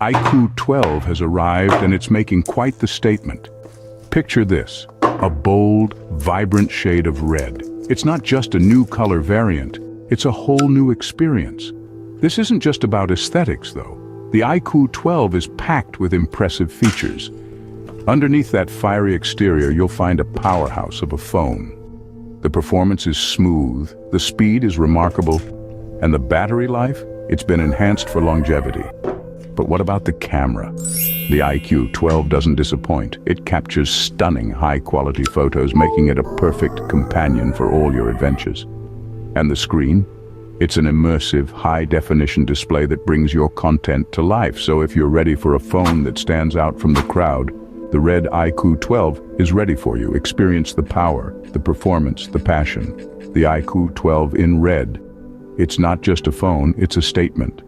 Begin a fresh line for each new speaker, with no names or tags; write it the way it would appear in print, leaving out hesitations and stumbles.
IQOO 12 has arrived and it's making quite the statement. Picture this, a bold, vibrant shade of red. It's not just a new color variant, it's a whole new experience. This isn't just about aesthetics though. The IQOO 12 is packed with impressive features. Underneath that fiery exterior, you'll find a powerhouse of a phone. The performance is smooth, the speed is remarkable, and the battery life, it's been enhanced for longevity. But what about the camera? The IQOO 12 doesn't disappoint. It captures stunning high-quality photos, making it a perfect companion for all your adventures. And the screen? It's an immersive, high-definition display that brings your content to life. So if you're ready for a phone that stands out from the crowd, the Red IQOO 12 is ready for you. Experience the power, the performance, the passion. The IQOO 12 in red. It's not just a phone, it's a statement.